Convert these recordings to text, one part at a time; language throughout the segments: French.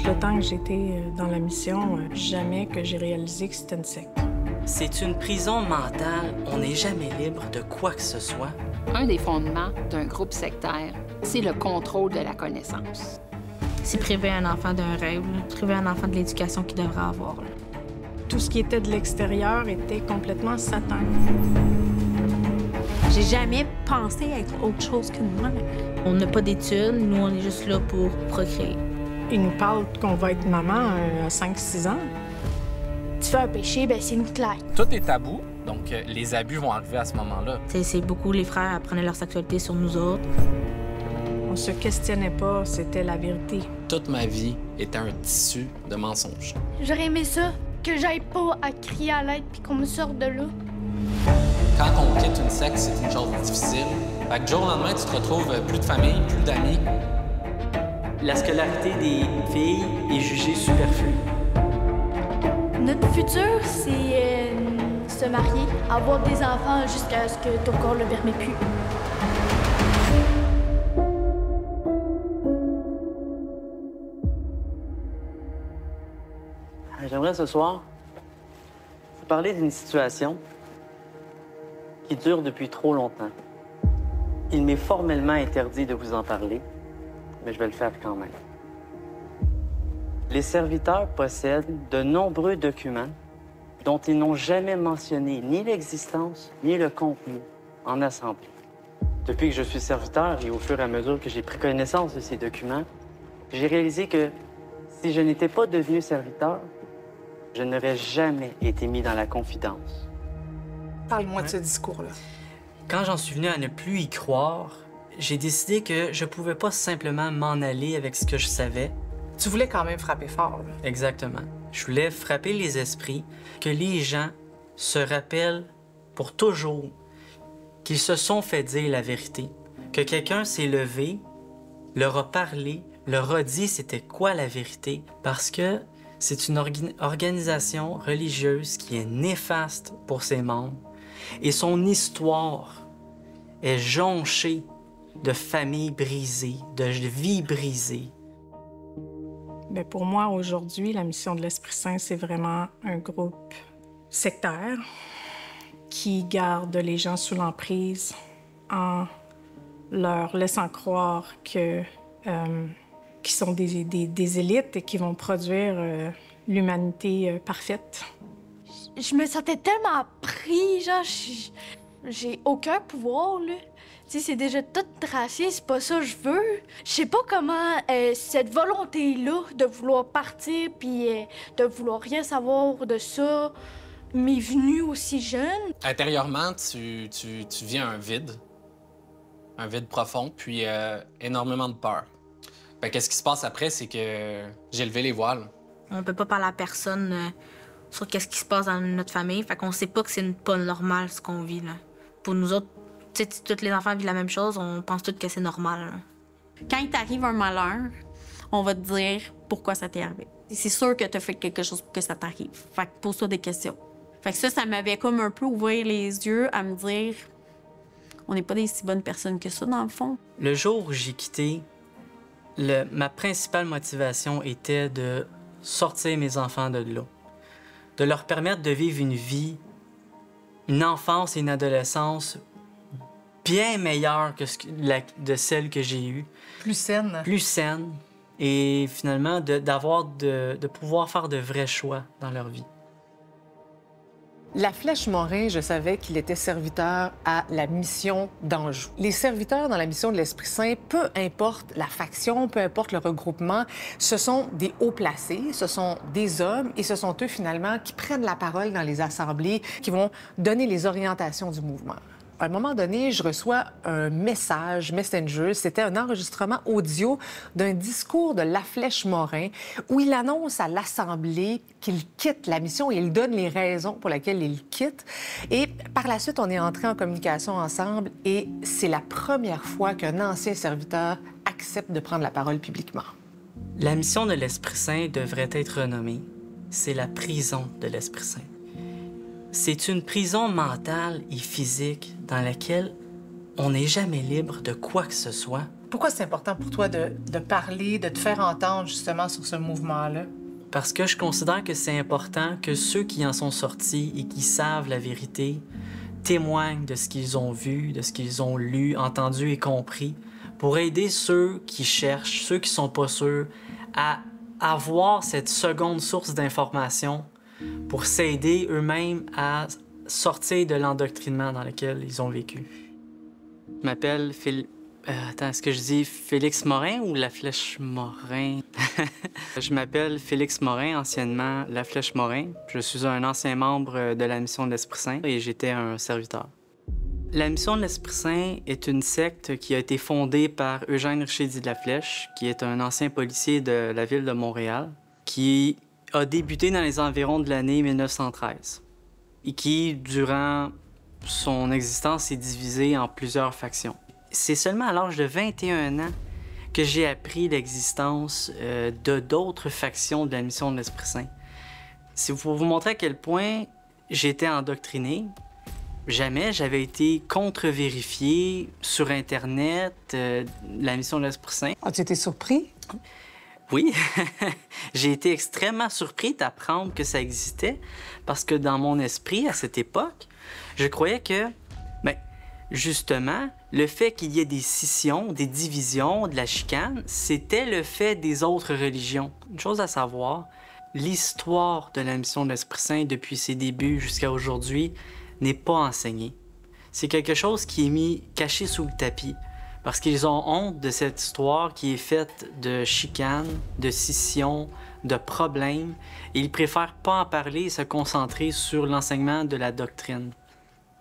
le temps que j'étais dans la mission, jamais que j'ai réalisé que c'était une secte. C'est une prison mentale. On n'est jamais libre de quoi que ce soit. Un des fondements d'un groupe sectaire, c'est le contrôle de la connaissance. C'est priver un enfant d'un rêve, priver un enfant de l'éducation qu'il devrait avoir. Tout ce qui était de l'extérieur était complètement Satan. J'ai jamais pensé être autre chose qu'une mère. On n'a pas d'études, nous, on est juste là pour procréer. Ils nous parlent qu'on va être maman à 5-6 ans. Tu fais un péché, ben c'est nous clair. Tout est tabou, donc les abus vont arriver à ce moment-là. C'est beaucoup les frères apprenaient leur sexualité sur nous autres. On se questionnait pas, c'était la vérité. Toute ma vie était un tissu de mensonges. J'aurais aimé ça, que j'aille pas à crier à l'aide puis qu'on me sorte de là. Quand on quitte une secte, c'est une chose difficile. Fait que du jour au lendemain, tu te retrouves plus de famille, plus d'amis. La scolarité des filles est jugée superflue. Notre futur, c'est se marier, avoir des enfants jusqu'à ce que ton corps le permet plus. J'aimerais ce soir vous parler d'une situation qui dure depuis trop longtemps. Il m'est formellement interdit de vous en parler, mais je vais le faire quand même. Les serviteurs possèdent de nombreux documents dont ils n'ont jamais mentionné ni l'existence ni le contenu en assemblée. Depuis que je suis serviteur et au fur et à mesure que j'ai pris connaissance de ces documents, j'ai réalisé que si je n'étais pas devenu serviteur, je n'aurais jamais été mis dans la confidence. Parle-moi de ce discours-là. Quand j'en suis venu à ne plus y croire, j'ai décidé que je pouvais pas simplement m'en aller avec ce que je savais. Tu voulais quand même frapper fort, là. Exactement. Je voulais frapper les esprits, que les gens se rappellent pour toujours qu'ils se sont fait dire la vérité, que quelqu'un s'est levé, leur a parlé, leur a dit c'était quoi la vérité, parce que c'est une organisation religieuse qui est néfaste pour ses membres et son histoire est jonchée de familles brisées, de vies brisées. Bien, pour moi, aujourd'hui, la mission de l'Esprit Saint, c'est vraiment un groupe sectaire qui garde les gens sous l'emprise en leur laissant croire que qui sont des élites et qui vont produire l'humanité parfaite. Je me sentais tellement pris, genre, j'ai aucun pouvoir, là. Tu sais, c'est déjà tout tracé, c'est pas ça que je veux. Je sais pas comment cette volonté-là de vouloir partir puis de vouloir rien savoir de ça m'est venue aussi jeune. Intérieurement, tu vis un vide profond, puis énormément de peur. Qu'est-ce qui se passe après, c'est que j'ai levé les voiles. On peut pas parler à personne sur qu'est-ce qui se passe dans notre famille, fait qu'on sait pas que c'est pas normal ce qu'on vit, là. Pour nous autres, tu sais, tous les enfants vivent la même chose, on pense tous que c'est normal, là. Quand il t'arrive un malheur, on va te dire pourquoi ça t'est arrivé. C'est sûr que t'as fait quelque chose pour que ça t'arrive. Fait que pose-toi des questions. Fait que ça m'avait comme un peu ouvert les yeux à me dire on n'est pas des si bonnes personnes que ça, dans le fond. Le jour où j'ai quitté, ma principale motivation était de sortir mes enfants de là, de leur permettre de vivre une vie, une enfance et une adolescence bien meilleure que de celle que j'ai eue. Plus saine. Plus saine. Et finalement, de pouvoir faire de vrais choix dans leur vie. La Flèche Morin, je savais qu'il était serviteur à la mission d'Anjou. Les serviteurs dans la mission de l'Esprit Saint, peu importe la faction, peu importe le regroupement, ce sont des hauts placés, ce sont des hommes et ce sont eux, finalement, qui prennent la parole dans les assemblées, qui vont donner les orientations du mouvement. À un moment donné, je reçois un message Messenger. C'était un enregistrement audio d'un discours de La Flèche Morin où il annonce à l'Assemblée qu'il quitte la mission et il donne les raisons pour lesquelles il quitte. Et par la suite, on est entrés en communication ensemble et c'est la première fois qu'un ancien serviteur accepte de prendre la parole publiquement. La mission de l'Esprit Saint devrait être renommée. C'est la prison de l'Esprit Saint. C'est une prison mentale et physique dans laquelle on n'est jamais libre de quoi que ce soit. Pourquoi c'est important pour toi de parler, de te faire entendre justement sur ce mouvement-là? Parce que je considère que c'est important que ceux qui en sont sortis et qui savent la vérité témoignent de ce qu'ils ont vu, de ce qu'ils ont lu, entendu et compris, pour aider ceux qui cherchent, ceux qui sont pas sûrs, à avoir cette seconde source d'information pour s'aider eux-mêmes à sortir de l'endoctrinement dans lequel ils ont vécu. Je m'appelle est-ce que je dis Félix Morin ou La Flèche Morin? Je m'appelle Félix Morin, anciennement La Flèche Morin. Je suis un ancien membre de la Mission de l'Esprit Saint et j'étais un serviteur. La Mission de l'Esprit Saint est une secte qui a été fondée par Eugène Richer-dit de La Flèche, qui est un ancien policier de la ville de Montréal, qui a débuté dans les environs de l'année 1913 et qui, durant son existence, est divisé en plusieurs factions. C'est seulement à l'âge de 21 ans que j'ai appris l'existence de d'autres factions de la Mission de l'Esprit Saint. C'est pour vous montrer à quel point j'étais endoctriné. Jamais j'avais été contre-vérifié sur Internet, la Mission de l'Esprit Saint. As-tu été surpris? Oui, j'ai été extrêmement surpris d'apprendre que ça existait parce que dans mon esprit, à cette époque, je croyais que, justement, le fait qu'il y ait des scissions, des divisions, de la chicane, c'était le fait des autres religions. Une chose à savoir, l'histoire de la Mission de l'Esprit Saint depuis ses débuts jusqu'à aujourd'hui n'est pas enseignée. C'est quelque chose qui est mis caché sous le tapis parce qu'ils ont honte de cette histoire qui est faite de chicanes, de scissions, de problèmes, et ils préfèrent pas en parler et se concentrer sur l'enseignement de la doctrine.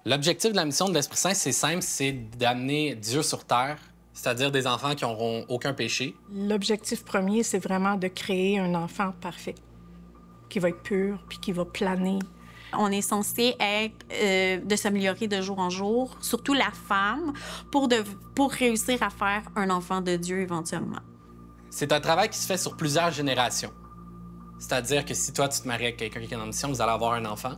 L'objectif de la mission de l'Esprit Saint, c'est simple, c'est d'amener Dieu sur terre, c'est-à-dire des enfants qui n'auront aucun péché. L'objectif premier, c'est vraiment de créer un enfant parfait, qui va être pur, puis qui va planer. On est censé être, de s'améliorer de jour en jour, surtout la femme, pour réussir à faire un enfant de Dieu éventuellement. C'est un travail qui se fait sur plusieurs générations. C'est-à-dire que si toi, tu te maries avec quelqu'un qui est en mission, vous allez avoir un enfant.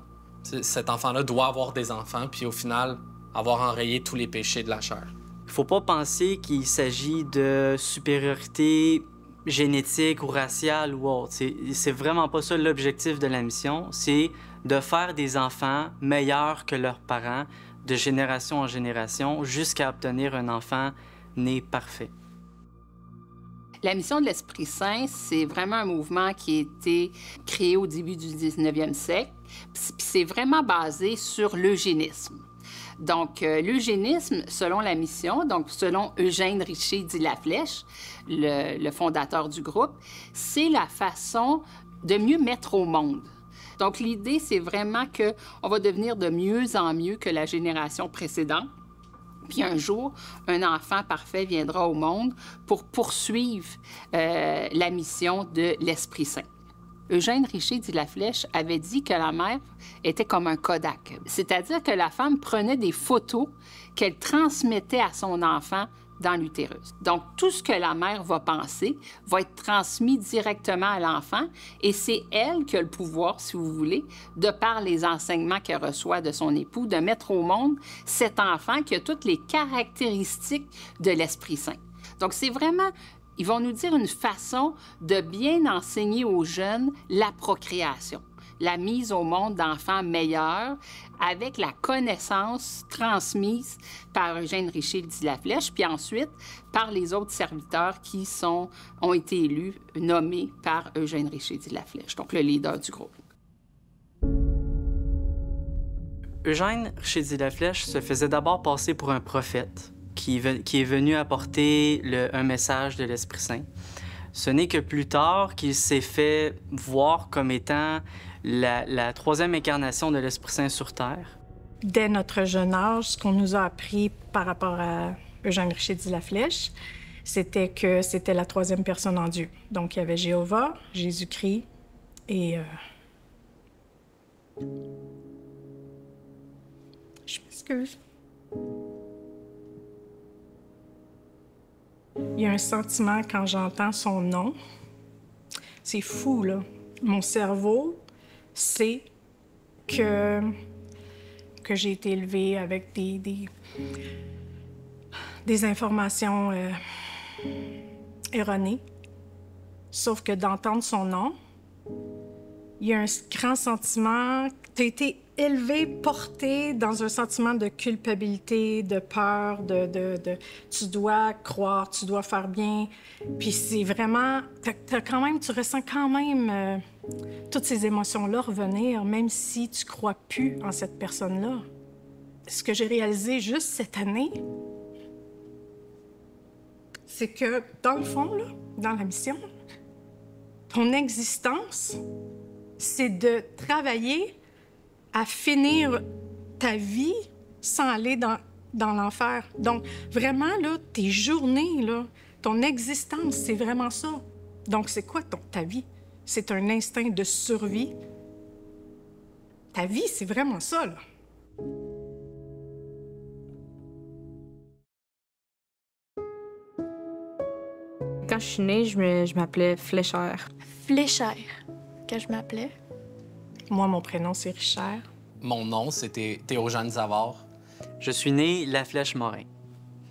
Cet enfant-là doit avoir des enfants, puis au final, avoir enrayé tous les péchés de la chair. Il faut pas penser qu'il s'agit de supériorité génétique ou raciale ou autre. C'est vraiment pas ça l'objectif de la mission. C'est de faire des enfants meilleurs que leurs parents, de génération en génération, jusqu'à obtenir un enfant né parfait. La mission de l'Esprit Saint, c'est vraiment un mouvement qui a été créé au début du 19e siècle. Puis c'est vraiment basé sur l'eugénisme. Donc, l'eugénisme, selon la mission, donc selon Eugène Richer-dit La Flèche, le fondateur du groupe, c'est la façon de mieux mettre au monde. Donc, l'idée, c'est vraiment qu'on va devenir de mieux en mieux que la génération précédente. Puis un jour, un enfant parfait viendra au monde pour poursuivre la mission de l'Esprit Saint. Eugène Richer-dit La Flèche avait dit que la mère était comme un Kodak, c'est-à-dire que la femme prenait des photos qu'elle transmettait à son enfant dans l'utérus. Donc, tout ce que la mère va penser va être transmis directement à l'enfant et c'est elle qui a le pouvoir, si vous voulez, de par les enseignements qu'elle reçoit de son époux, de mettre au monde cet enfant qui a toutes les caractéristiques de l'Esprit Saint. Donc, c'est vraiment, ils vont nous dire une façon de bien enseigner aux jeunes la procréation, la mise au monde d'enfants meilleurs avec la connaissance transmise par Eugène Richer-dit La Flèche, puis ensuite par les autres serviteurs qui ont été élus, nommés par Eugène Richer-dit La Flèche, donc le leader du groupe. Eugène Richer-dit La Flèche se faisait d'abord passer pour un prophète qui est venu apporter un message de l'Esprit Saint. Ce n'est que plus tard qu'il s'est fait voir comme étant la troisième incarnation de l'Esprit Saint sur Terre. Dès notre jeune âge, ce qu'on nous a appris par rapport à Eugène Richer-dit La Flèche, c'était que c'était la troisième personne en Dieu. Donc, il y avait Jéhovah, Jésus-Christ et... Je m'excuse. Il y a un sentiment quand j'entends son nom. C'est fou, là. Mon cerveau sait que j'ai été élevée avec des informations erronée. Sauf que d'entendre son nom, il y a un grand sentiment. Tu as été élevé, porté dans un sentiment de culpabilité, de peur, tu dois croire, tu dois faire bien. Puis c'est vraiment, tu ressens quand même toutes ces émotions-là revenir, même si tu crois plus en cette personne-là. Ce que j'ai réalisé juste cette année, c'est que dans le fond, là, dans la mission, ton existence, c'est de travailler à finir ta vie sans aller dans l'enfer. Donc, vraiment, là, tes journées, là, ton existence, c'est vraiment ça. Donc, c'est quoi ta vie? C'est un instinct de survie. Ta vie, c'est vraiment ça, là. Quand je suis née, je m'appelais Fléchère. Fléchère, que je m'appelais. Moi, mon prénom, c'est Richard. Mon nom, c'était Théogène Zavard. Je suis né Laflèche-Morin.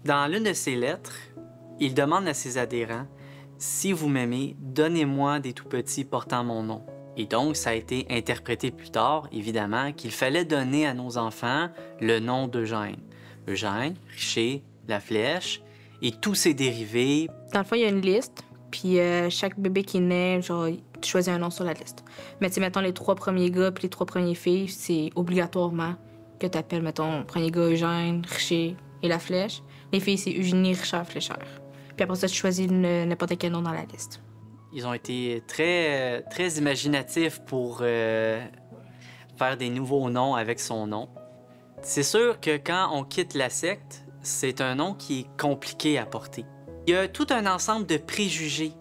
Dans l'une de ses lettres, il demande à ses adhérents « Si vous m'aimez, donnez-moi des tout-petits portant mon nom. » Et donc, ça a été interprété plus tard, évidemment, qu'il fallait donner à nos enfants le nom d'Eugène. Eugène, Richer, Laflèche et tous ses dérivés. Dans le fond, il y a une liste, puis chaque bébé qui naît, genre, tu choisis un nom sur la liste. Mais tu sais, mettons, les 3 premiers gars puis les 3 premières filles, c'est obligatoirement que tu appelles, mettons, premier gars Eugène, Richer et Laflèche. Les filles, c'est Eugénie, Richard, Fléchère. Puis après ça, tu choisis n'importe quel nom dans la liste. Ils ont été très, très imaginatifs pour faire des nouveaux noms avec son nom. C'est sûr que quand on quitte la secte, c'est un nom qui est compliqué à porter. Il y a tout un ensemble de préjugés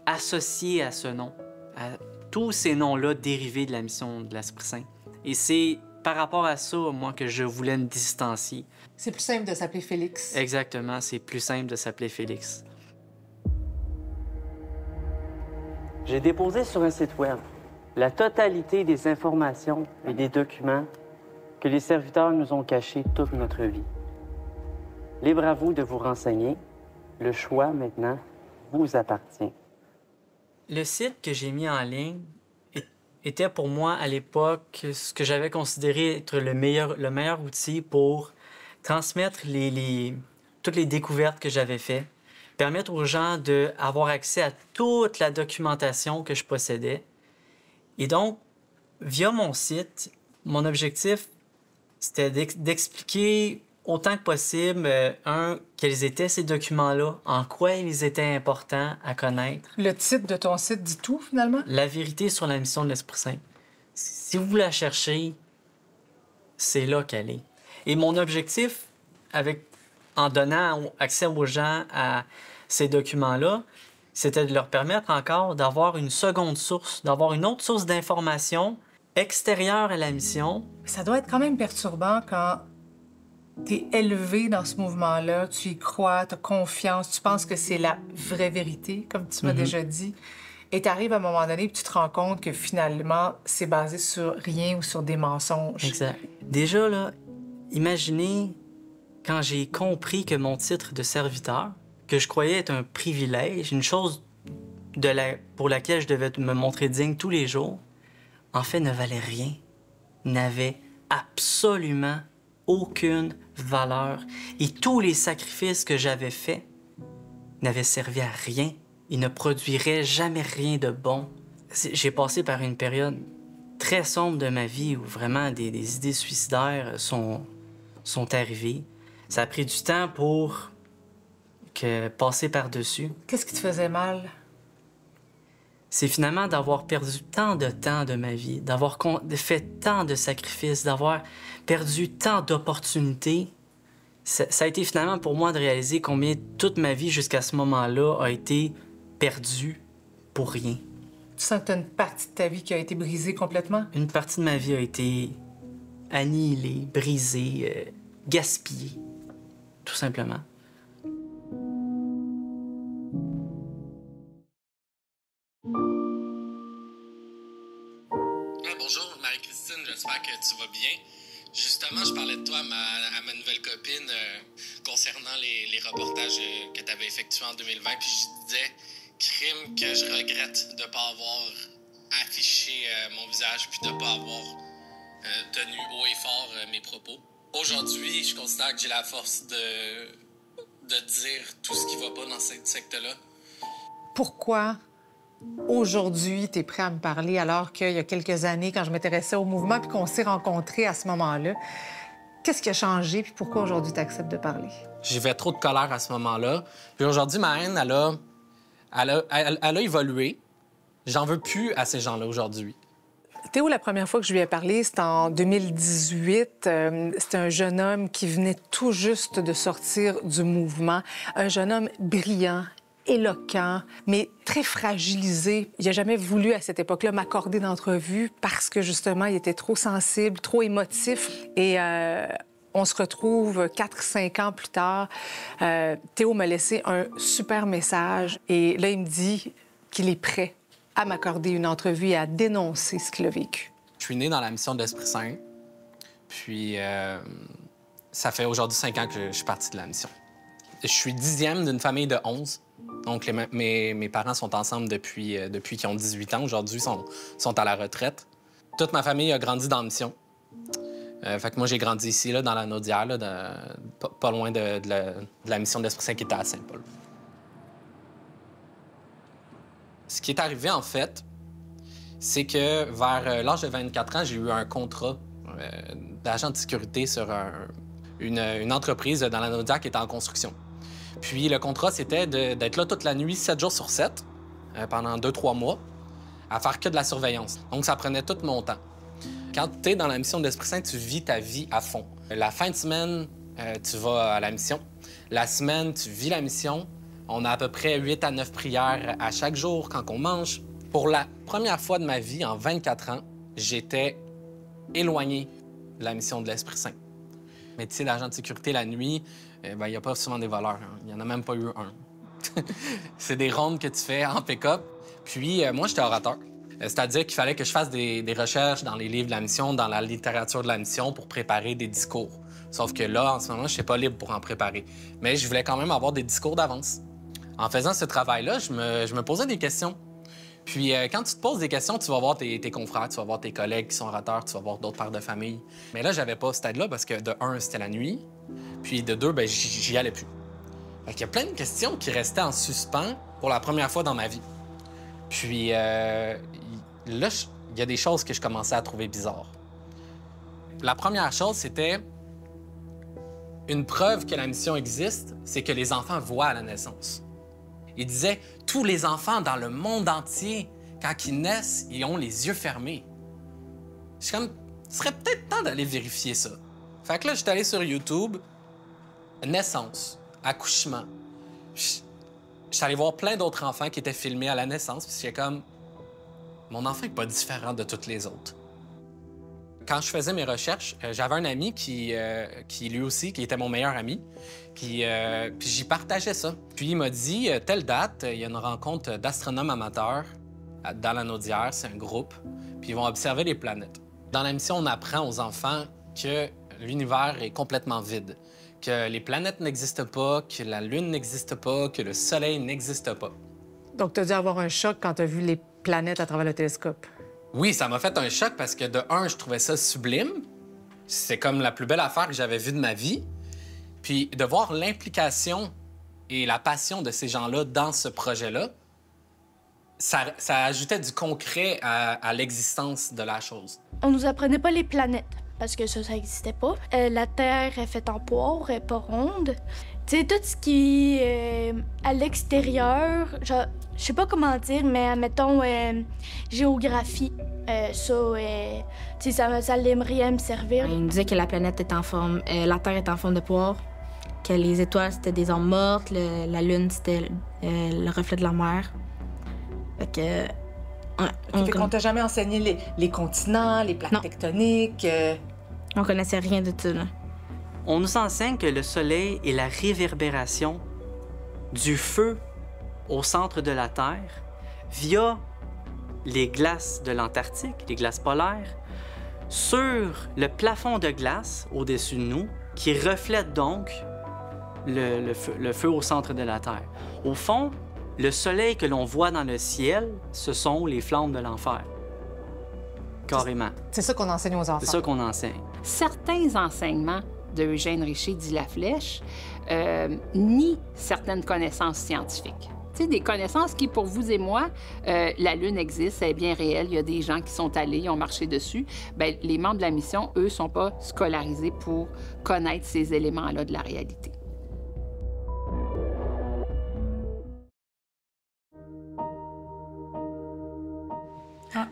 associés à ce nom, à tous ces noms-là dérivés de la mission de l'Esprit Saint. Et c'est par rapport à ça, moi, que je voulais me distancier. C'est plus simple de s'appeler Félix. Exactement, c'est plus simple de s'appeler Félix. J'ai déposé sur un site web la totalité des informations et des documents que les serviteurs nous ont cachés toute notre vie. Libre à vous de vous renseigner. Le choix, maintenant, vous appartient. Le site que j'ai mis en ligne était pour moi, à l'époque, ce que j'avais considéré être le meilleur outil pour transmettre toutes les découvertes que j'avais faites, permettre aux gens d'avoir accès à toute la documentation que je possédais. Et donc, via mon site, mon objectif, c'était d'expliquer autant que possible, quels étaient ces documents-là, en quoi ils étaient importants à connaître. Le titre de ton site dit tout, finalement? La vérité sur la mission de l'Esprit Saint. Si vous la cherchez, c'est là qu'elle est. Et mon objectif, en donnant accès aux gens à ces documents-là, c'était de leur permettre encore d'avoir une seconde source, d'avoir une autre source d'information extérieure à la mission. Ça doit être quand même perturbant quand t'es élevé dans ce mouvement-là, tu y crois, t'as confiance, tu penses que c'est la vraie vérité, comme tu m'as déjà dit. Et t'arrives à un moment donné et tu te rends compte que finalement, c'est basé sur rien ou sur des mensonges. Exact. Déjà, là, imaginez quand j'ai compris que mon titre de serviteur, que je croyais être un privilège, une chose pour laquelle je devais me montrer digne tous les jours, en fait, ne valait rien, n'avait absolument aucune valeur. Et tous les sacrifices que j'avais faits n'avaient servi à rien. Ils ne produiraient jamais rien de bon. J'ai passé par une période très sombre de ma vie où vraiment des idées suicidaires sont arrivées. Ça a pris du temps pour passer par-dessus. Qu'est-ce qui te faisait mal? C'est finalement d'avoir perdu tant de temps de ma vie, d'avoir fait tant de sacrifices, d'avoir perdu tant d'opportunités. Ça a été finalement pour moi de réaliser combien toute ma vie jusqu'à ce moment-là a été perdue pour rien. Tu sens que tu as une partie de ta vie qui a été brisée complètement? Une partie de ma vie a été annihilée, brisée, gaspillée, tout simplement. Bonjour, j'espère que tu vas bien. Justement, je parlais de toi à ma nouvelle copine qu'on concernant les reportages que tu avais effectués en 2020, puis je disais, crime que je regrette de ne pas avoir affiché mon visage, puis de ne pas avoir tenu haut et fort mes propos. Aujourd'hui, je considère que j'ai la force de dire tout ce qui ne va pas dans ce secteur-là. Pourquoi aujourd'hui, tu es prêt à me parler alors qu'il y a quelques années, quand je m'intéressais au mouvement puis qu'on s'est rencontrés à ce moment-là, qu'est-ce qui a changé puis pourquoi aujourd'hui tu acceptes de parler? J'avais trop de colère à ce moment-là. Puis aujourd'hui, ma haine, elle a évolué. J'en veux plus à ces gens-là aujourd'hui. Théo, la première fois que je lui ai parlé, c'était en 2018. C'était un jeune homme qui venait tout juste de sortir du mouvement. Un jeune homme brillant, éloquent, mais très fragilisé. Il n'a jamais voulu, à cette époque-là, m'accorder d'entrevue parce que, justement, il était trop sensible, trop émotif. Et on se retrouve 4-5 ans plus tard. Théo m'a laissé un super message. Et là, il me dit qu'il est prêt à m'accorder une entrevue et à dénoncer ce qu'il a vécu. Je suis né dans la mission de l'Esprit Saint. Puis, ça fait aujourd'hui 5 ans que je suis parti de la mission. Je suis 10e d'une famille de 11. Donc, mes parents sont ensemble depuis qu'ils ont 18 ans. Aujourd'hui, ils sont à la retraite. Toute ma famille a grandi dans la mission. Fait que moi, j'ai grandi ici, là, dans la Naudière, là, pas loin de la mission de l'Esprit Saint qui était à Saint-Paul. Ce qui est arrivé, en fait, c'est que vers l'âge de 24 ans, j'ai eu un contrat d'agent de sécurité sur une entreprise dans la Naudière qui était en construction. Puis le contrat, c'était d'être là toute la nuit, 7 jours sur 7, pendant 2-3 mois, à faire que de la surveillance. Donc, ça prenait tout mon temps. Quand tu es dans la mission de l'Esprit Saint, tu vis ta vie à fond. La fin de semaine, tu vas à la mission. La semaine, tu vis la mission. On a à peu près 8 à 9 prières à chaque jour quand on mange. Pour la première fois de ma vie, en 24 ans, j'étais éloigné de la mission de l'Esprit Saint. Mais tu sais, l'agent de sécurité, la nuit, il n'y a pas souvent des voleurs. Il n'y en a même pas eu un. C'est des rondes que tu fais en pick-up. Puis moi, j'étais orateur. C'est-à-dire qu'il fallait que je fasse des recherches dans les livres de la mission, dans la littérature de la mission pour préparer des discours. Sauf que là, en ce moment, je suis pas libre pour en préparer. Mais je voulais quand même avoir des discours d'avance. En faisant ce travail-là, je me posais des questions. Puis quand tu te poses des questions, tu vas voir tes confrères, tu vas voir tes collègues qui sont orateurs, tu vas voir d'autres pères de famille. Mais là, j'avais pas ce stade-là parce que de 1, c'était la nuit. Puis de 2, j'y allais plus. Fait qu'il y a plein de questions qui restaient en suspens pour la première fois dans ma vie. Puis là, il y a des choses que je commençais à trouver bizarres. La première chose, c'était une preuve que la mission existe, c'est que les enfants voient à la naissance. Il disait, tous les enfants dans le monde entier, quand ils naissent, ils ont les yeux fermés. Je suis comme, ce serait peut-être temps d'aller vérifier ça. Fait que là, j'étais allé sur YouTube, naissance, accouchement. J'étais allé voir plein d'autres enfants qui étaient filmés à la naissance, puis j'étais comme, mon enfant n'est pas différent de tous les autres. Quand je faisais mes recherches, j'avais un ami qui lui aussi, qui était mon meilleur ami, puis j'y partageais ça. Puis il m'a dit, telle date, il y a une rencontre d'astronomes amateurs dans la Naudière, c'est un groupe, puis ils vont observer les planètes. Dans la mission, on apprend aux enfants que l'univers est complètement vide, que les planètes n'existent pas, que la Lune n'existe pas, que le Soleil n'existe pas. Donc, tu as dû avoir un choc quand tu as vu les planètes à travers le télescope. Oui, ça m'a fait un choc parce que, de un, je trouvais ça sublime. C'est comme la plus belle affaire que j'avais vue de ma vie. Puis de voir l'implication et la passion de ces gens-là dans ce projet-là, ça ajoutait du concret à l'existence de la chose. On nous apprenait pas les planètes, parce que ça n'existait pas. La Terre est faite en poire, elle est pas ronde. Tu sais, tout ce qui est à l'extérieur, genre, je sais pas comment dire, mais mettons, géographie, tu sais, ça l'aimerait à me servir. Il nous disait que la planète est en forme, la Terre est en forme de poire, que les étoiles, c'était des ombres mortes, la Lune, c'était le reflet de la mer. Fait que... Ouais, On t'a jamais enseigné les continents, les plaques tectoniques? On connaissait rien de tout, là. On nous enseigne que le Soleil est la réverbération du feu au centre de la Terre via les glaces de l'Antarctique, les glaces polaires, sur le plafond de glace au-dessus de nous, qui reflète donc le feu au centre de la Terre. Au fond, le soleil que l'on voit dans le ciel, ce sont les flammes de l'enfer. Carrément. C'est ça qu'on enseigne aux enfants. C'est ça qu'on enseigne. Certains enseignements de Eugène Richer, dit La Flèche, nient certaines connaissances scientifiques. Tu sais, des connaissances qui, pour vous et moi, la Lune existe, elle est bien réelle, il y a des gens qui sont allés, ils ont marché dessus. Bien, les membres de la mission, eux, ne sont pas scolarisés pour connaître ces éléments-là de la réalité. Ah,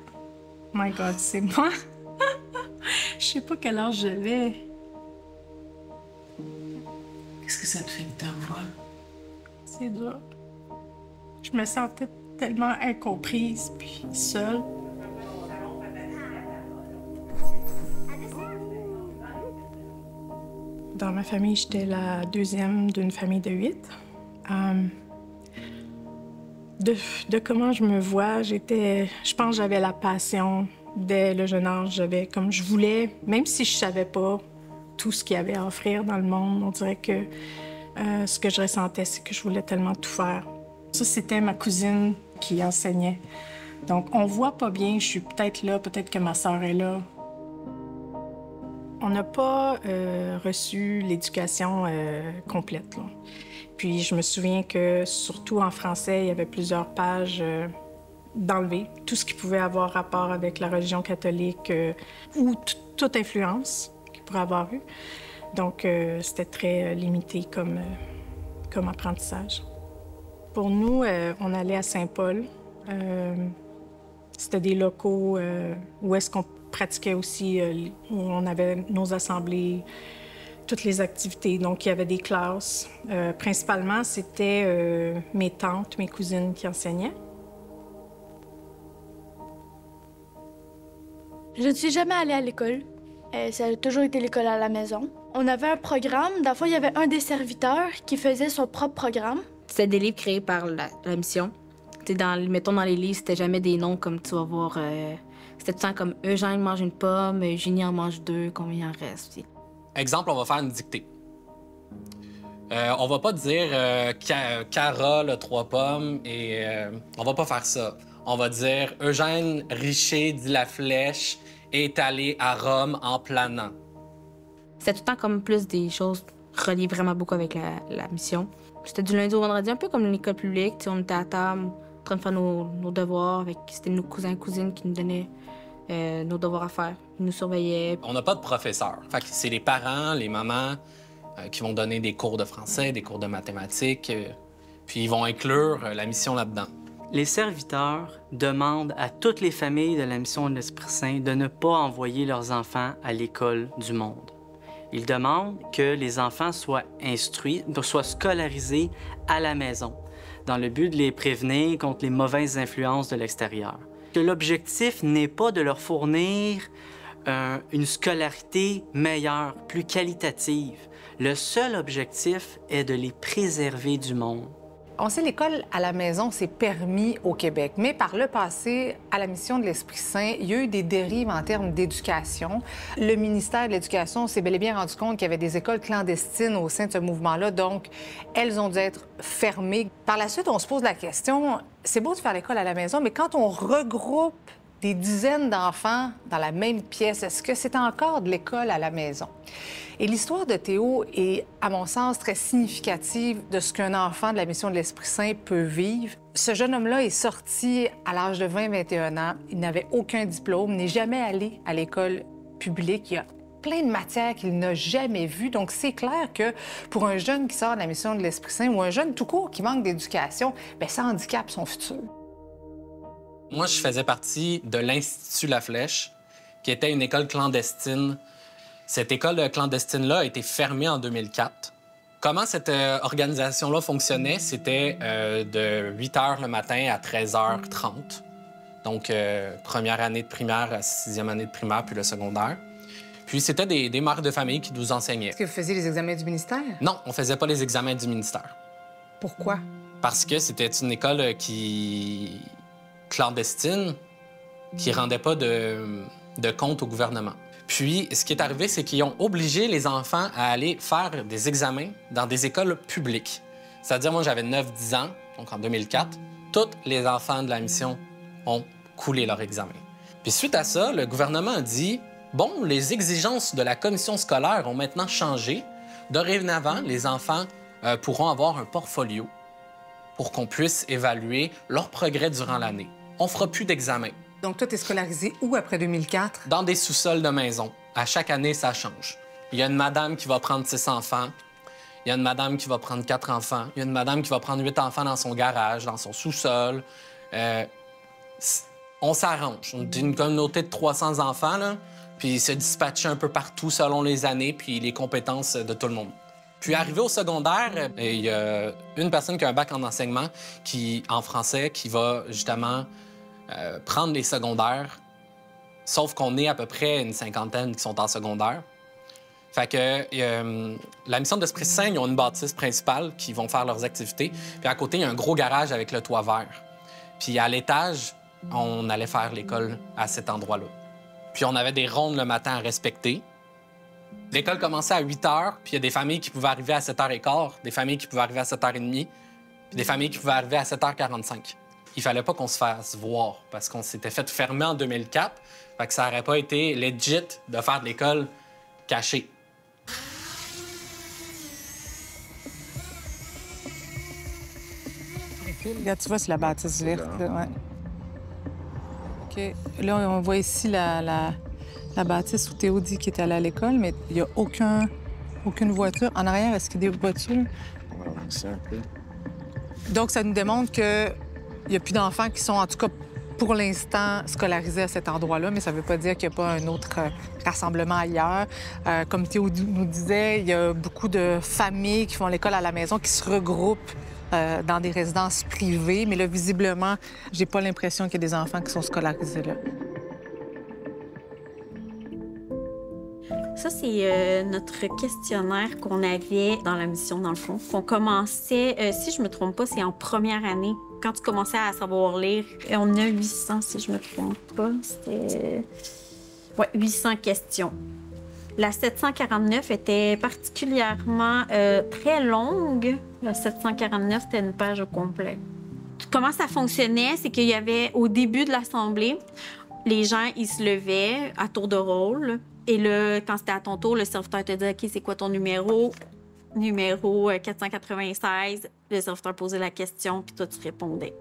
my God, c'est moi. Je sais pas quel âge j'avais. Qu'est-ce que ça te fait de t'avoir? C'est dur. Je me sentais tellement incomprise puis seule. Dans ma famille, j'étais la deuxième d'une famille de 8. De comment je me vois, je pense que j'avais la passion dès le jeune âge. J'avais comme je voulais, même si je savais pas tout ce qu'il y avait à offrir dans le monde, on dirait que ce que je ressentais, c'est que je voulais tellement tout faire. Ça, c'était ma cousine qui enseignait. Donc, on voit pas bien, je suis peut-être là, peut-être que ma sœur est là. On n'a pas reçu l'éducation complète, là. Puis je me souviens que, surtout en français, il y avait plusieurs pages d'enlever tout ce qui pouvait avoir rapport avec la religion catholique ou toute influence qu'il pourrait avoir eu. Donc, c'était très limité comme apprentissage. Pour nous, on allait à Saint-Paul. C'était des locaux où est-ce qu'on pratiquait aussi, où on avait nos assemblées, toutes les activités. Donc, il y avait des classes. Principalement, c'était mes tantes, mes cousines qui enseignaient. Je ne suis jamais allée à l'école. Ça a toujours été l'école à la maison. On avait un programme. Dans le fond, il y avait un des serviteurs qui faisait son propre programme. C'était des livres créés par la mission. Mettons dans les livres, c'était jamais des noms comme tu vas voir. C'était tout le temps comme Eugène mange une pomme, Eugénie en mange 2, combien il en reste. Puis... Exemple, on va faire une dictée. On va pas dire Carole a 3 pommes et on va pas faire ça. On va dire Eugène Richer dit La Flèche est allé à Rome en planant. C'était tout le temps comme plus des choses reliées vraiment beaucoup avec la mission. C'était du lundi au vendredi, un peu comme l'école publique. On était à table, en train de faire nos devoirs. C'était nos cousins et cousines qui nous donnaient nos devoirs à faire. Ils nous surveillaient. On n'a pas de professeurs. Fait que c'est les parents, les mamans qui vont donner des cours de français, des cours de mathématiques. Puis ils vont inclure la mission là-dedans. Les serviteurs demandent à toutes les familles de la mission de l'Esprit Saint de ne pas envoyer leurs enfants à l'école du monde. Ils demandent que les enfants soient instruits, soient scolarisés à la maison, dans le but de les prévenir contre les mauvaises influences de l'extérieur. Que l'objectif n'est pas de leur fournir une scolarité meilleure, plus qualitative. Le seul objectif est de les préserver du monde. On sait l'école à la maison, c'est permis au Québec, mais par le passé, à la mission de l'Esprit Saint, il y a eu des dérives en termes d'éducation. Le ministère de l'Éducation s'est bel et bien rendu compte qu'il y avait des écoles clandestines au sein de ce mouvement-là, donc elles ont dû être fermées. Par la suite, on se pose la question, c'est beau de faire l'école à la maison, mais quand on regroupe des dizaines d'enfants dans la même pièce, est-ce que c'est encore de l'école à la maison? Et l'histoire de Théo est, à mon sens, très significative de ce qu'un enfant de la mission de l'Esprit Saint peut vivre. Ce jeune homme-là est sorti à l'âge de 20-21 ans. Il n'avait aucun diplôme, n'est jamais allé à l'école publique. Il y a plein de matières qu'il n'a jamais vues. Donc, c'est clair que pour un jeune qui sort de la mission de l'Esprit Saint ou un jeune tout court qui manque d'éducation, bien, ça handicape son futur. Moi, je faisais partie de l'Institut La Flèche, qui était une école clandestine. Cette école clandestine-là a été fermée en 2004. Comment cette organisation-là fonctionnait? C'était de 8 h le matin à 13h30. Donc, première année de primaire à 6e année de primaire, puis le secondaire. Puis, c'était des mères de famille qui nous enseignaient. Est-ce que vous faisiez les examens du ministère? Non, on faisait pas les examens du ministère. Pourquoi? Parce que c'était une école clandestine qui rendait pas de compte au gouvernement. Puis, ce qui est arrivé, c'est qu'ils ont obligé les enfants à aller faire des examens dans des écoles publiques. C'est-à-dire, moi, j'avais 9-10 ans, donc en 2004. Tous les enfants de la mission ont coulé leur examen. Puis suite à ça, le gouvernement a dit, bon, les exigences de la commission scolaire ont maintenant changé. Dorénavant, les enfants pourront avoir un portfolio pour qu'on puisse évaluer leur progrès durant l'année. On fera plus d'examen. Donc, toi, t'es scolarisé où après 2004? Dans des sous-sols de maison. À chaque année, ça change. Il y a une madame qui va prendre 6 enfants. Il y a une madame qui va prendre 4 enfants. Il y a une madame qui va prendre 8 enfants dans son garage, dans son sous-sol. On s'arrange. On est une communauté de 300 enfants, là, puis se dispatcher un peu partout selon les années puis les compétences de tout le monde. Puis arrivé au secondaire, il y a une personne qui a un bac en enseignement en français qui va justement prendre les secondaires, sauf qu'on est à peu près une cinquantaine qui sont en secondaire. Fait que la mission d'Esprit Saint, ils ont une bâtisse principale qui vont faire leurs activités. Puis à côté, il y a un gros garage avec le toit vert. Puis à l'étage, on allait faire l'école à cet endroit-là. Puis on avait des rondes le matin à respecter. L'école commençait à 8 h, puis il y a des familles qui pouvaient arriver à 7 h 15, des familles qui pouvaient arriver à 7 h 30, puis des familles qui pouvaient arriver à 7 h 45. Il fallait pas qu'on se fasse voir parce qu'on s'était fait fermer en 2004. Fait que ça aurait pas été legit de faire de l'école cachée. Regarde, tu vois, c'est la bâtisse verte. Là, ouais. OK. Là, on voit ici la bâtisse où Théo dit qu'il est allé à l'école, mais il n'y a aucune voiture. En arrière, est-ce qu'il y a des voitures? Donc, ça nous démontre qu'il n'y a plus d'enfants qui sont, en tout cas, pour l'instant, scolarisés à cet endroit-là, mais ça ne veut pas dire qu'il n'y a pas un autre rassemblement ailleurs. Comme Théo nous disait, il y a beaucoup de familles qui font l'école à la maison, qui se regroupent dans des résidences privées, mais là, visiblement, j'ai pas l'impression qu'il y a des enfants qui sont scolarisés là. Ça, c'est notre questionnaire qu'on avait dans la mission, dans le fond. Qu'on commençait, si je me trompe pas, c'est en première année. Quand tu commençais à savoir lire, on a 800, si je me trompe pas. C'était... Ouais, 800 questions. La 749 était particulièrement très longue. La 749, c'était une page au complet. Comment ça fonctionnait, c'est qu'il y avait, au début de l'assemblée, les gens, ils se levaient à tour de rôle. Et là, quand c'était à ton tour, le serviteur te disait « OK, c'est quoi ton numéro? » Numéro 496. Le serviteur posait la question, puis toi, tu répondais.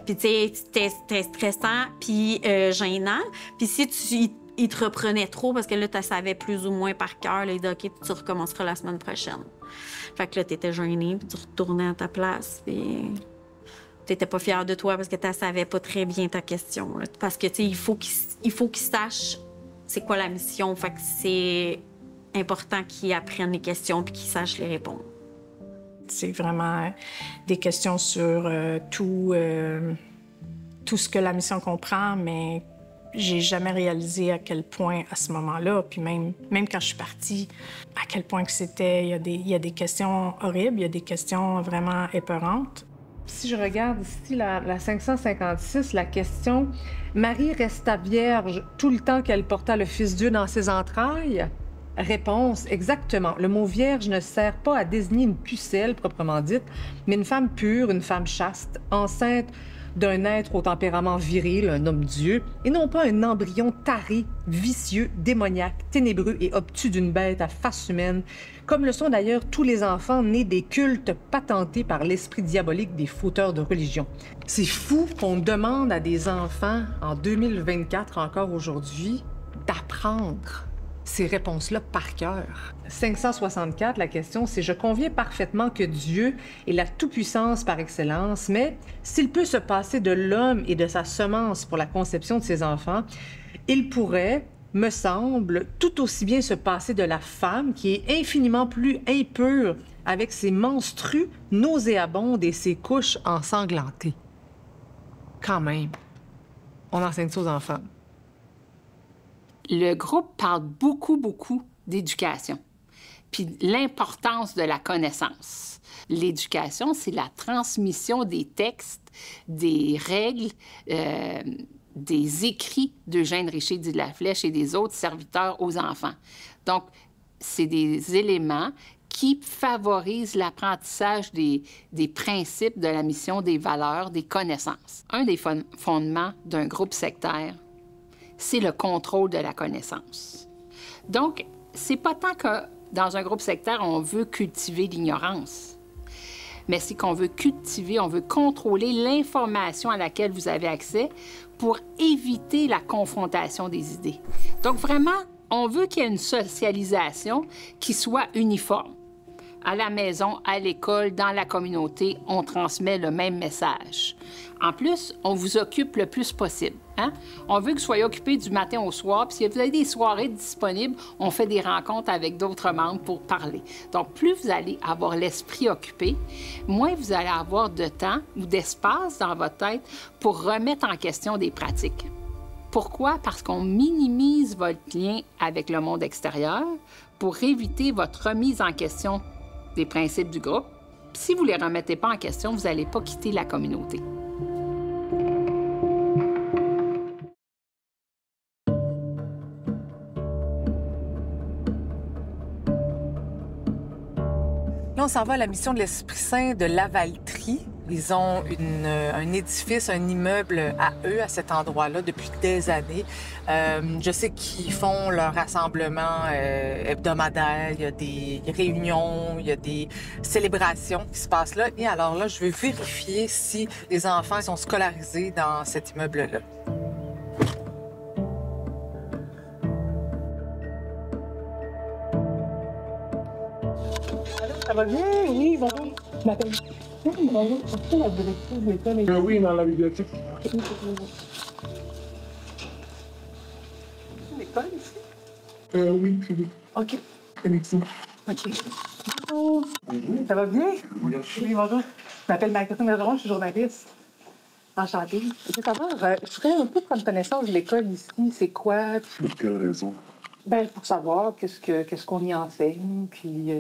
Puis, tu sais, c'était stressant, puis gênant. Puis si il te reprenait trop, parce que là, tu savais plus ou moins par cœur, là, il disait « OK, tu recommenceras la semaine prochaine. » Fait que là, tu étais gêné, puis tu retournais à ta place, puis tu n'étais pas fière de toi parce que tu ne savais pas très bien ta question. Là. Parce que, tu sais, il faut qu'il sache c'est quoi la mission. Fait que c'est important qu'ils apprennent les questions puis qu'ils sachent les répondre. C'est vraiment des questions sur tout ce que la mission comprend, mais j'ai jamais réalisé à quel point, à ce moment-là, puis même quand je suis partie, à quel point que c'était... Il y a des questions horribles, il y a des questions vraiment épeurantes. Si je regarde ici la 556, la question « Marie resta vierge tout le temps qu'elle porta le Fils Dieu dans ses entrailles ?» Réponse « Exactement. Le mot « vierge » ne sert pas à désigner une pucelle, proprement dite, mais une femme pure, une femme chaste, enceinte d'un être au tempérament viril, un homme-dieu, et non pas un embryon taré, vicieux, démoniaque, ténébreux et obtus d'une bête à face humaine, comme le sont d'ailleurs tous les enfants nés des cultes patentés par l'esprit diabolique des fauteurs de religion. C'est fou qu'on demande à des enfants, en 2024 encore aujourd'hui, d'apprendre ces réponses-là par cœur. 564, la question, c'est « Je conviens parfaitement que Dieu est la toute-puissance par excellence, mais s'il peut se passer de l'homme et de sa semence pour la conception de ses enfants, il pourrait, me semble, tout aussi bien se passer de la femme qui est infiniment plus impure avec ses menstrues nauséabondes et ses couches ensanglantées. » Quand même, on enseigne ça aux enfants. Le groupe parle beaucoup d'éducation, puis l'importance de la connaissance. L'éducation, c'est la transmission des textes, des règles, des écrits d'Eugène Richer dit de la Flèche et des autres serviteurs aux enfants. Donc, c'est des éléments qui favorisent l'apprentissage des principes de la mission, des valeurs, des connaissances. Un des fondements d'un groupe sectaire, c'est le contrôle de la connaissance. Donc, c'est pas tant que dans un groupe sectaire, on veut cultiver l'ignorance, mais c'est qu'on veut cultiver, on veut contrôler l'information à laquelle vous avez accès pour éviter la confrontation des idées. Donc, vraiment, on veut qu'il y ait une socialisation qui soit uniforme. À la maison, à l'école, dans la communauté, on transmet le même message. En plus, on vous occupe le plus possible. Hein? On veut que vous soyez occupés du matin au soir, puis si vous avez des soirées disponibles, on fait des rencontres avec d'autres membres pour parler. Donc, plus vous allez avoir l'esprit occupé, moins vous allez avoir de temps ou d'espace dans votre tête pour remettre en question des pratiques. Pourquoi? Parce qu'on minimise votre lien avec le monde extérieur pour éviter votre remise en question des principes du groupe. Puis si vous ne les remettez pas en question, vous n'allez pas quitter la communauté. Là, on s'en va à la mission de l'Esprit Saint de Lavaltrie. Ils ont un édifice, un immeuble à eux, à cet endroit-là, depuis des années. Je sais qu'ils font leur rassemblement hebdomadaire, il y a des réunions, il y a des célébrations qui se passent là. Et alors là, je veux vérifier si les enfants sont scolarisés dans cet immeuble-là. Ça va bien? Oui, bonjour. Je m'appelle... Bonjour. Est-ce que la directrice de l'école est... Oui, dans la bibliothèque. C'est l'école ici? Oui, c'est oui. OK. C'est ici. OK. Bonjour. Ça va bien? Oui, bonjour. Je m'appelle Marie-Catherine Legeron, je suis journaliste. Enchantée. Je veux savoir, je voudrais un peu prendre connaissance de l'école ici. C'est quoi? Pour quelle raison? Ben, pour savoir qu'est-ce qu'on y enseigne, puis...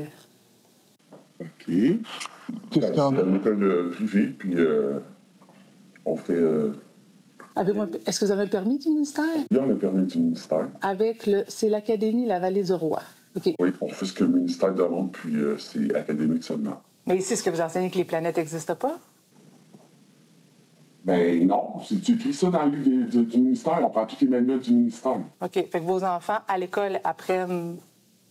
OK. C'est une école privée, puis on fait... Est-ce que vous avez un permis du ministère? Oui, on a un permis du ministère. C'est l'Académie La Vallée du Roi. OK. Oui, on fait ce que le ministère demande, puis c'est académique seulement. Mais ici, est-ce que vous enseignez que les planètes n'existent pas? Ben non, c'est écrit ça dans le livre du ministère. On prend tous les manuels du ministère. OK. Fait que vos enfants, à l'école, apprennent...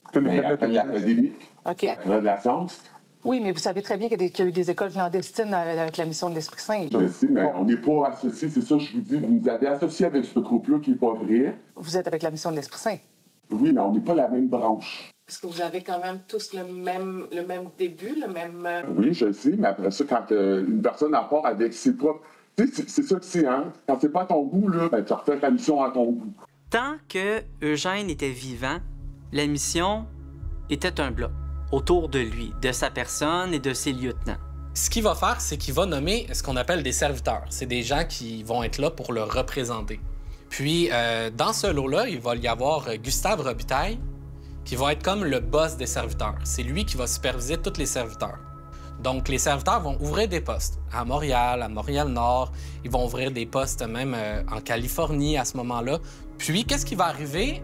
Apprennent l'académique. OK. Apprennent la science. Oui, mais vous savez très bien qu'il y a eu des écoles clandestines avec la mission de l'Esprit Saint. Je sais, mais on n'est pas associés, c'est ça que je vous dis. Vous nous avez associés avec ce groupe-là qui n'est pas vrai. Vous êtes avec la mission de l'Esprit Saint? Oui, mais on n'est pas la même branche. Est-ce que vous avez quand même tous le même début, le même... Oui, je le sais, mais après ça, quand une personne a part avec ses propres... Tu sais, c'est ça que c'est, hein? Quand c'est pas à ton goût, là, ben, tu refais ta mission à ton goût. Tant que Eugène était vivant, la mission était un bloc autour de lui, de sa personne et de ses lieutenants. Ce qu'il va faire, c'est qu'il va nommer ce qu'on appelle des serviteurs. C'est des gens qui vont être là pour le représenter. Puis, dans ce lot-là, il va y avoir Gustave Robitaille, qui va être comme le boss des serviteurs. C'est lui qui va superviser tous les serviteurs. Donc, les serviteurs vont ouvrir des postes à Montréal-Nord. Ils vont ouvrir des postes même en Californie à ce moment-là. Puis, qu'est-ce qui va arriver?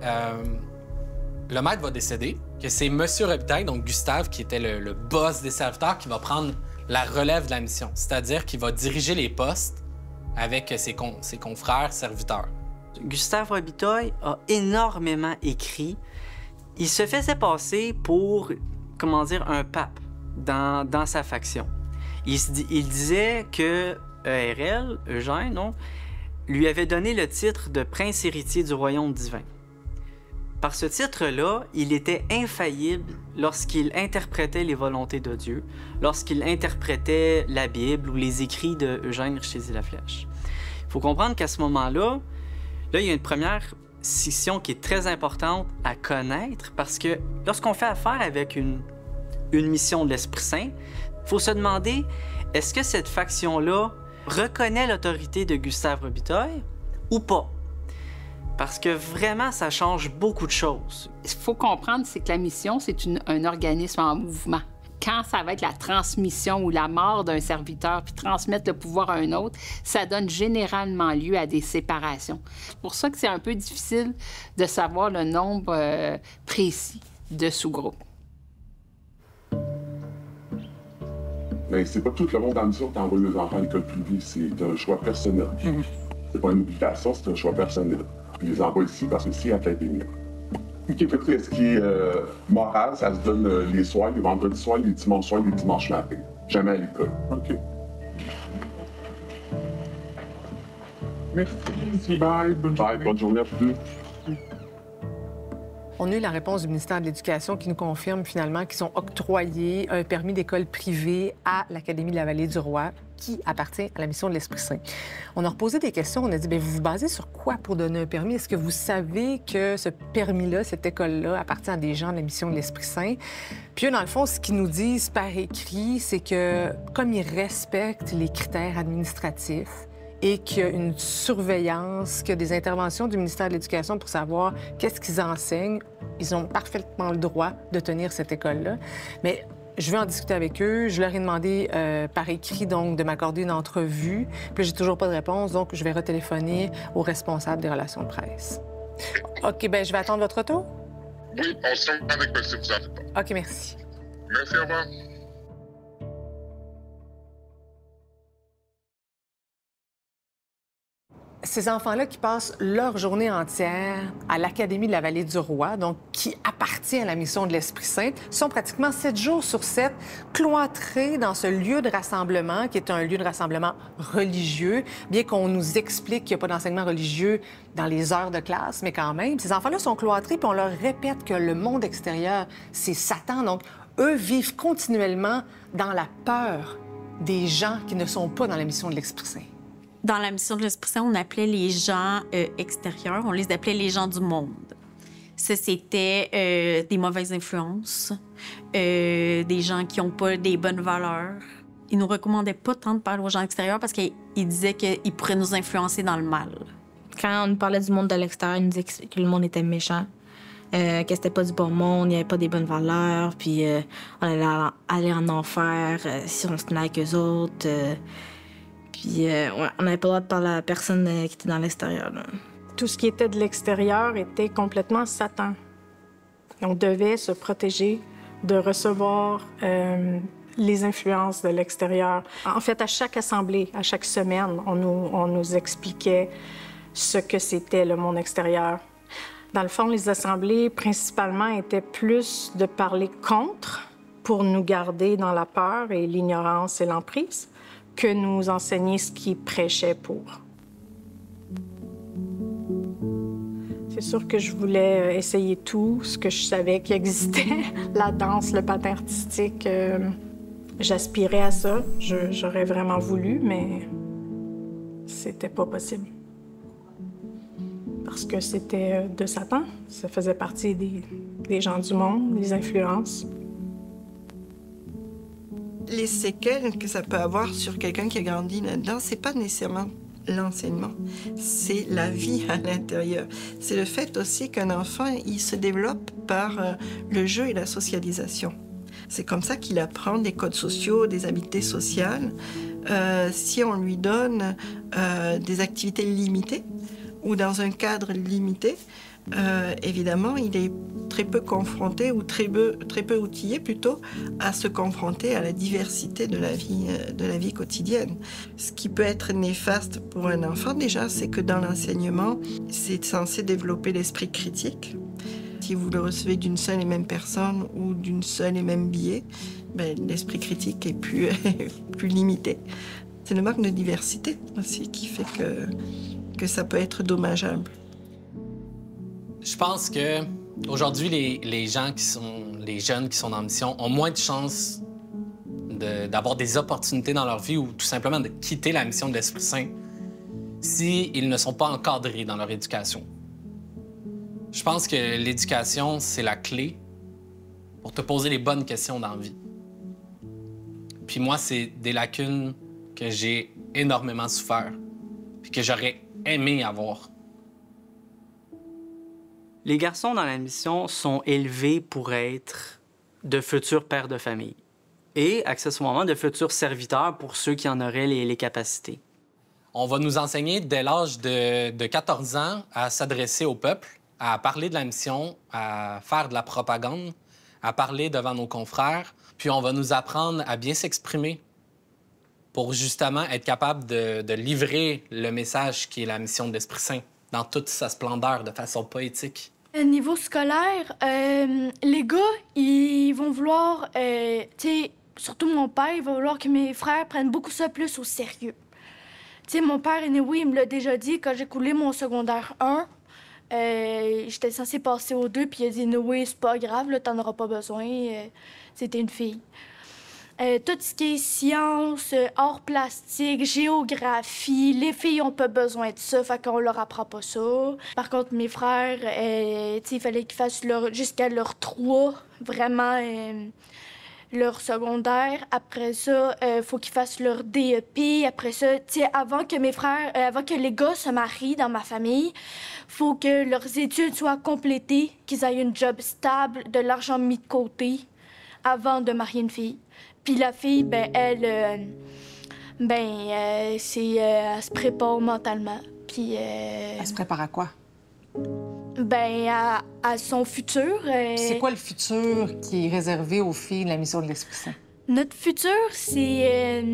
Le maître va décéder, que c'est M. Robitaille, donc Gustave, qui était le boss des serviteurs, qui va prendre la relève de la mission. C'est-à-dire qu'il va diriger les postes avec ses confrères serviteurs. Gustave Robitaille a énormément écrit. Il se faisait passer pour, comment dire, un pape dans sa faction. Il disait que ERL, Eugène, non, lui avait donné le titre de prince héritier du royaume divin. Par ce titre-là, il était infaillible lorsqu'il interprétait les volontés de Dieu, lorsqu'il interprétait la Bible ou les écrits de Eugène Richer dit la Flèche. Il faut comprendre qu'à ce moment-là, il y a une première scission qui est très importante à connaître parce que lorsqu'on fait affaire avec une mission de l'Esprit Saint, il faut se demander, est-ce que cette faction-là reconnaît l'autorité de Gustave Robitaille ou pas? Parce que vraiment, ça change beaucoup de choses. Il faut comprendre, c'est que la mission, c'est un organisme en mouvement. quand ça va être la transmission ou la mort d'un serviteur, puis transmettre le pouvoir à un autre, ça donne généralement lieu à des séparations. C'est pour ça que c'est un peu difficile de savoir le nombre précis de sous-groupes. Mais c'est pas tout le monde dans la mission qui envoie les enfants à l'école privée, c'est un choix personnel. C'est pas une obligation, c'est un choix personnel. Puis ils les envoient ici parce que c'est académique. Ce qui est moral, ça se donne les soirs, les vendredis soirs, les dimanches matins. Jamais à l'école. OK. Merci. Bye. Bonne journée à tous. On a eu la réponse du ministère de l'Éducation qui nous confirme finalement qu'ils ont octroyé un permis d'école privée à l'Académie de la Vallée-du-Roi qui appartient à la mission de l'Esprit Saint. On a reposé des questions, on a dit, bien, vous vous basez sur quoi pour donner un permis? Est-ce que vous savez que ce permis-là, cette école-là, appartient à des gens de la mission de l'Esprit Saint? Puis dans le fond, ce qu'ils nous disent par écrit, c'est que comme ils respectent les critères administratifs, et qu'il y a une surveillance, qu'il y a des interventions du ministère de l'Éducation pour savoir qu'est-ce qu'ils enseignent. Ils ont parfaitement le droit de tenir cette école-là. Mais je vais en discuter avec eux. Je leur ai demandé par écrit, donc, de m'accorder une entrevue. Puis j'ai toujours pas de réponse, donc je vais retéléphoner au responsable des relations de presse. OK, bien, je vais attendre votre retour? Oui, on se rend avec monsieur, vous en faites pas. OK, merci. Merci, au revoir. Ces enfants-là qui passent leur journée entière à l'Académie de la Vallée-du-Roi, donc qui appartient à la mission de l'Esprit Saint, sont pratiquement 7 jours sur 7 cloîtrés dans ce lieu de rassemblement, qui est un lieu de rassemblement religieux, bien qu'on nous explique qu'il n'y a pas d'enseignement religieux dans les heures de classe, mais quand même, ces enfants-là sont cloîtrés, puis on leur répète que le monde extérieur, c'est Satan. Donc, eux vivent continuellement dans la peur des gens qui ne sont pas dans la mission de l'Esprit Saint. Dans la mission de l'Esprit Saint, on appelait les gens extérieurs, on les appelait les gens du monde. Ça, c'était des mauvaises influences, des gens qui n'ont pas des bonnes valeurs. Ils nous recommandaient pas tant de parler aux gens extérieurs parce qu'ils disaient qu'ils pourraient nous influencer dans le mal. Quand on nous parlait du monde de l'extérieur, ils nous disaient que le monde était méchant, que c'était pas du bon monde, il n'y avait pas des bonnes valeurs, puis on allait aller en enfer si on se tenait avec eux autres. Puis, ouais, on n'avait pas le droit de parler à la personne qui était dans l'extérieur. Là. Tout ce qui était de l'extérieur était complètement Satan. On devait se protéger de recevoir les influences de l'extérieur. En fait, à chaque assemblée, à chaque semaine, on nous expliquait ce que c'était le monde extérieur. Dans le fond, les assemblées, principalement, étaient plus de parler contre pour nous garder dans la peur et l'ignorance et l'emprise, que nous enseigner ce qu'ils prêchaient pour. C'est sûr que je voulais essayer tout ce que je savais qui existait. La danse, le patin artistique, j'aspirais à ça. J'aurais vraiment voulu, mais c'était pas possible. Parce que c'était de Satan. Ça faisait partie des gens du monde, des influences. Les séquelles que ça peut avoir sur quelqu'un qui a grandi là-dedans, c'est pas nécessairement l'enseignement, c'est la vie à l'intérieur. C'est le fait aussi qu'un enfant, il se développe par le jeu et la socialisation. C'est comme ça qu'il apprend des codes sociaux, des habiletés sociales. Si on lui donne des activités limitées ou dans un cadre limité, évidemment, il est très peu confronté ou très peu outillé plutôt à se confronter à la diversité de la vie quotidienne. Ce qui peut être néfaste pour un enfant déjà, c'est que dans l'enseignement, c'est censé développer l'esprit critique. Si vous le recevez d'une seule et même personne ou d'une seule et même biais, ben, l'esprit critique est plus limité. C'est le manque de diversité aussi qui fait que ça peut être dommageable. Je pense que aujourd'hui, les jeunes qui sont en mission ont moins de chances d'avoir des opportunités dans leur vie ou tout simplement de quitter la mission de l'Esprit Saint s'ils ne sont pas encadrés dans leur éducation. Je pense que l'éducation, c'est la clé pour te poser les bonnes questions dans la vie. Puis moi, c'est des lacunes que j'ai énormément souffert puis que j'aurais aimé avoir. Les garçons dans la mission sont élevés pour être de futurs pères de famille. et accessoirement de futurs serviteurs pour ceux qui en auraient les capacités. On va nous enseigner dès l'âge de 14 ans à s'adresser au peuple, à parler de la mission, à faire de la propagande, à parler devant nos confrères. Puis on va nous apprendre à bien s'exprimer pour justement être capable de livrer le message qui est la mission de l'Esprit Saint dans toute sa splendeur, de façon poétique. Niveau scolaire, les gars, ils vont vouloir, tu sais, surtout mon père, il va vouloir que mes frères prennent beaucoup ça plus au sérieux. Tu sais, mon père, anyway, il me l'a déjà dit, quand j'ai coulé mon secondaire 1, j'étais censée passer au 2, puis il a dit « Oui, c'est pas grave, là, t'en auras pas besoin, c'était une fille. » Tout ce qui est sciences, arts plastiques, géographie, les filles ont pas besoin de ça, fait qu'on leur apprend pas ça. Par contre, mes frères, il fallait qu'ils fassent jusqu'à leur 3, vraiment leur secondaire. Après ça, faut qu'ils fassent leur DEP. Après ça, avant que les gars se marient dans ma famille, faut que leurs études soient complétées, qu'ils aient une job stable, de l'argent mis de côté avant de marier une fille. Puis la fille, elle se prépare mentalement. Puis Elle se prépare à quoi? À son futur. C'est quoi le futur qui est réservé aux filles de la mission de l'Esprit Saint? Notre futur, c'est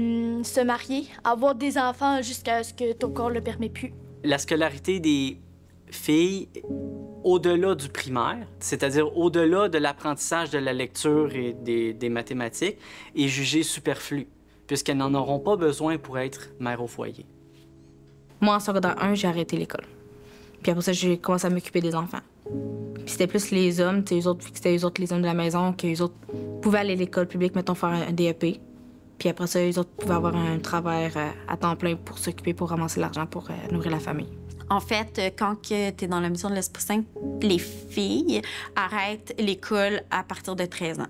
se marier, avoir des enfants jusqu'à ce que ton corps le permet plus. La scolarité des filles, au-delà du primaire, c'est-à-dire au-delà de l'apprentissage de la lecture et des mathématiques, est jugée superflue, puisqu'elles n'en auront pas besoin pour être mères au foyer. Moi, en secondaire 1, j'ai arrêté l'école. Puis après ça, j'ai commencé à m'occuper des enfants. Puis c'était plus les hommes, eux autres, vu que c'était eux autres les hommes de la maison, qu'eux autres pouvaient aller à l'école publique, mettons, faire un DEP. Puis après ça, eux autres pouvaient avoir un travail à temps plein pour s'occuper, pour ramasser l'argent, pour nourrir la famille. En fait, quand tu es dans la mission de l'Esprit Saint, les filles arrêtent l'école à partir de 13 ans.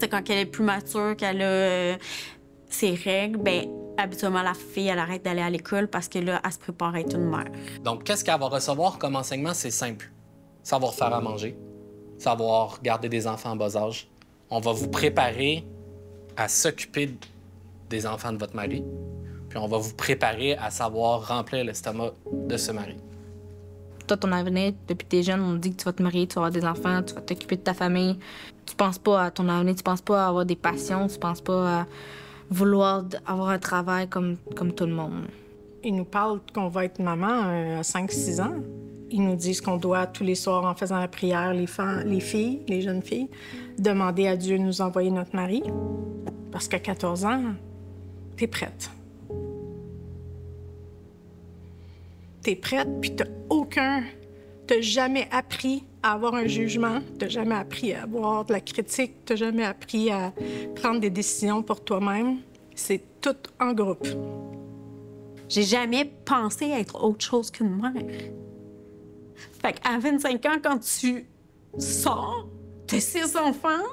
Quand elle est plus mature, qu'elle a ses règles, habituellement, la fille, elle arrête d'aller à l'école parce que là, elle se prépare à être une mère. Donc, qu'est-ce qu'elle va recevoir comme enseignement? C'est simple. Savoir faire à manger, savoir garder des enfants en bas âge. On va vous préparer à s'occuper des enfants de votre mari, puis on va vous préparer à savoir remplir l'estomac de ce mari. Toi, ton avenir, depuis que t'es jeune, on te dit que tu vas te marier, tu vas avoir des enfants, tu vas t'occuper de ta famille. Tu penses pas à ton avenir, tu penses pas à avoir des passions, tu penses pas à vouloir avoir un travail comme tout le monde. Ils nous parlent qu'on va être maman à 5-6 ans. Ils nous disent qu'on doit, tous les soirs, en faisant la prière, les filles, les jeunes filles, demander à Dieu de nous envoyer notre mari. Parce qu'à 14 ans, t'es prête. T'es prête, puis t'as jamais appris à avoir un jugement, t'as jamais appris à avoir de la critique, t'as jamais appris à prendre des décisions pour toi-même. C'est tout en groupe. J'ai jamais pensé être autre chose qu'une mère. Fait qu'à 25 ans, quand tu sors, t'as 6 enfants,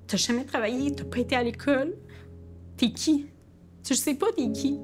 t'as jamais travaillé, t'as pas été à l'école, t'es qui? Tu sais pas t'es qui.